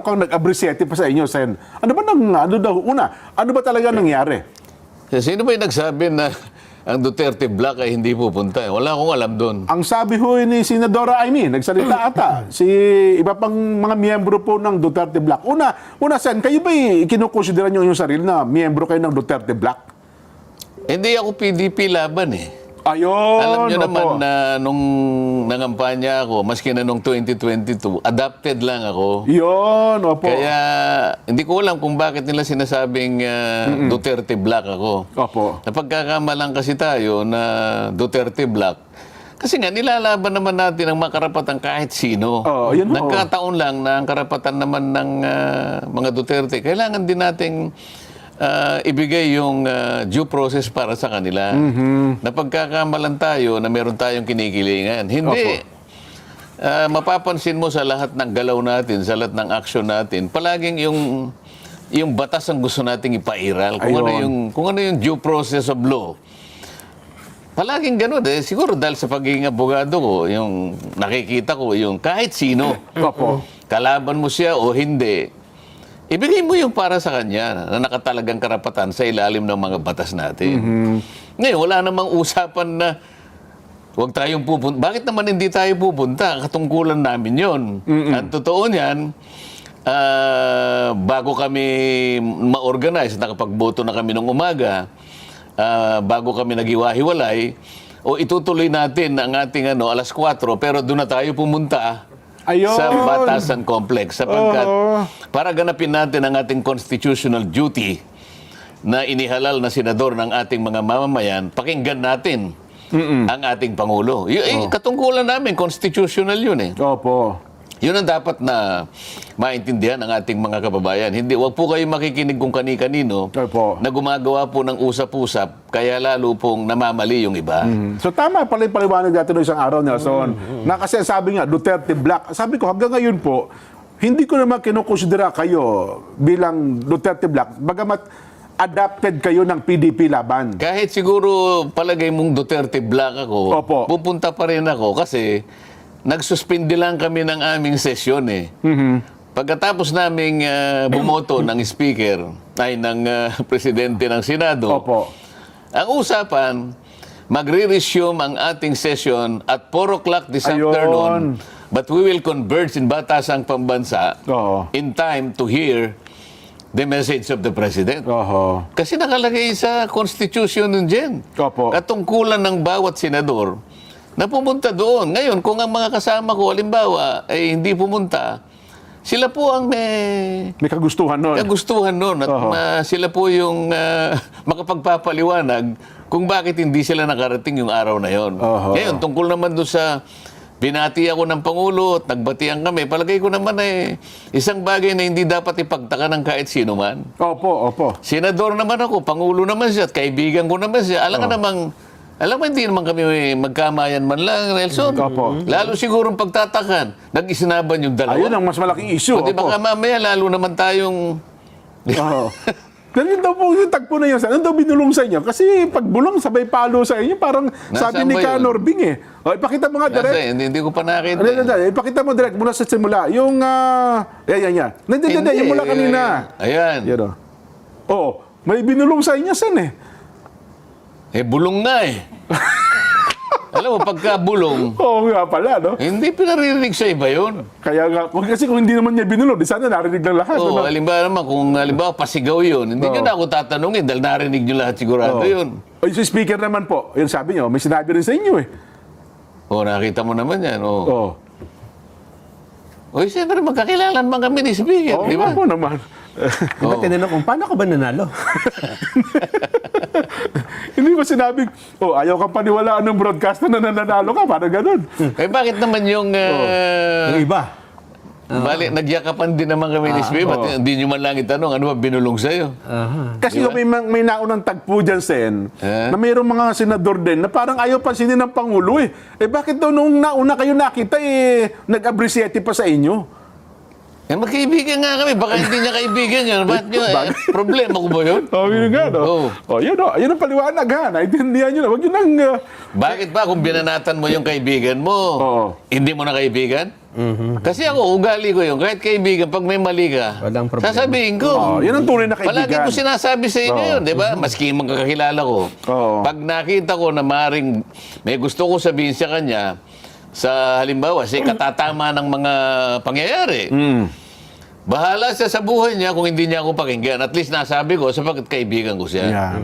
Kung nag-abrisiete pa sa inyo, Sen. Ano ba ano ba talaga nangyari? Sino ba yung nagsabi na ang Duterte Black ay hindi pupunta? Wala akong alam doon. Ang sabi ho ni Senadora Amy, nagsalita ata, iba pang mga miyembro po ng Duterte Black. Una, Sen, kayo ba kinukonsidera nyo yung sarili na miyembro kayo ng Duterte Black? Hindi ako PDP laban eh. Ayun, Alam nyo opo. naman na nung nangampanya ako, maski na nung 2022, adapted lang ako. Yun, opo. Kaya hindi ko alam kung bakit nila sinasabing Duterte Black ako. Opo. Napagkakamalang kasi tayo na Duterte Black. Kasi nga, nilalaban naman natin ang mga karapatan kahit sino. Yun ho. Nagkataon lang na ang karapatan naman ng mga Duterte, kailangan din nating ibigay yung due process para sa kanila. Napagkakamalan tayo na meron tayong kinikilingan. Hindi. Mapapansin mo sa lahat ng galaw natin, sa lahat ng action natin, palaging yung batas ang gusto nating ipairal. Kung ano yung due process of law. Palaging gano'n eh. Siguro dahil sa pagiging abogado ko, yung nakikita ko, yung kahit sino, Opo. kalaban mo siya o hindi, ibigay mo yung para sa kanya na nakatalagang karapatan sa ilalim ng mga batas natin. Ngayon, wala namang usapan na huwag tayong pupunta. Bakit naman hindi tayo pupunta? Katungkulan namin yon. Ang totoo niyan, bago kami ma-organize, nakapagboto na kami nung umaga, bago kami nagiwahiwalay, o itutuloy natin ang ating alas 4, pero doon na tayo pumunta. Ayun. Sa Batasan Complex sapagkat para ganapin natin ang ating constitutional duty na inihalal na senador ng ating mga mamamayan, pakinggan natin ang ating Pangulo. Katungkulan namin, constitutional yun eh. Opo. Yun ang dapat na maintindihan ng ating mga kababayan. Hindi, wag po kayo makikinig kung kani-kanino Opo. na gumagawa po ng usap-usap, kaya lalo pong namamali yung iba. So tama pala yung paliwanag natin noong isang araw, Nelson. Na kasi sabi nga, Duterte Black. Sabi ko, hanggang ngayon po, hindi ko naman kinukonsidera kayo bilang Duterte Black, bagamat adapted kayo ng PDP laban. Kahit siguro palagay mong Duterte Black ako, Opo. pupunta pa rin ako kasi nagsuspindi lang kami ng aming sesyon eh. Pagkatapos naming bumoto ng speaker, ng presidente ng Senado, Opo. ang usapan, magre-resume ang ating session at 4 o'clock this Ayun. afternoon, but we will converge in Batasang Pambansa Oo. in time to hear the message of the President. Oho. Kasi nakalagay sa Constitution nun dyan. Opo. Katungkulan ng bawat senador na pumunta doon. Ngayon, kung ang mga kasama ko, halimbawa, ay hindi pumunta, sila po ang may Kagustuhan nun. kagustuhan noon. At sila po yung makapagpapaliwanag kung bakit hindi sila nakarating yung araw na yon. Ngayon, tungkol naman doon sa binati ako ng Pangulo at nagbatian kami, palagay ko naman ay isang bagay na hindi dapat ipagtaka ng kahit sino man. Opo, opo. Senador naman ako, Pangulo naman siya, at kaibigan ko naman siya. Alam mo, hindi naman kami magkamayan man lang, Nelson. Opo. Lalo sigurong pagtatakan, nag-isinaban yung dalawa. Ayun ang mas malaking issue. O, di Opo. baka mamaya, lalo naman tayong... Oo. Ganun daw po yung tagpo na yun. Ano daw binulong sa inyo? Kasi pag bulong, sabay palo sa inyo. Parang sabi Nasaan ni ba Ka yun? Norbing eh. O, ipakita mo nga, direct. Kasi hindi ko pa nakita. Ipakita mo direct mula sa simula. Yung, yan. Hindi, yung mula kanina. Ayan. Yan o. Oo. May binulong sa inyo, Sen eh. Bulong nga eh. Alam mo, pagka bulong, Oo nga pala, no? hindi pinaririnig sa iba yun. Kaya nga, kasi kung hindi naman niya binulong, di sana narinig ng lahat. Oo, ano? halimbawa naman, kung halimbawa pasigaw yun, hindi nyo na ako tatanungin dahil narinig nyo lahat sigurado yun. O yung speaker naman po, yun sabi niyo, may sinabi rin sa inyo eh. Oo, nakita mo naman yan. Oo. Oo. Oy, siyempre magkakilala naman kami ni Speaker, Oo di ba? nga po naman. Diba tinanong kung paano ka ba nanalo? Hindi ba sinabing, ayaw kang paniwalaan ng broadcaster na nananalo ka, parang ganun. Eh bakit naman yung... Yung iba. bali, nagyakapan din naman kami ni Speaker. Ba't hindi nyo man lang itanong, ano ba binulong sa'yo? Kasi may naunang tagpo dyan, Sen, na mayroong mga senador din na parang ayaw pansinin ng Pangulo eh. Eh bakit daw nung nauna kayo nakita nag-abrisiete pa sa inyo? Eh magkaibigan nga kami, baka hindi niya kaibigan yun. Bakit nyo, problema ko ba yun? Yun nga, no? Yun ang paliwanag ha. Naintindihan nyo na. Huwag yun ang... Bakit ba kung binanatan mo yung kaibigan mo, hindi mo na kaibigan? Kasi ako, ugali ko yun. Kahit kaibigan, pag may mali ka, Walang problema. sasabihin ko. Oh, yun ang tunay na Palagi kaibigan. ko sinasabi sa inyo yun, di ba? Maski magkakakilala ko. Oo. Pag nakita ko na maring may gusto ko sabihin sa kanya, sa halimbawa, sa katatama ng mga pangyayari, bahala siya sa buhay niya kung hindi niya ako pakinggan. At least nasabi ko sapagkat kaibigan ko siya. Yeah.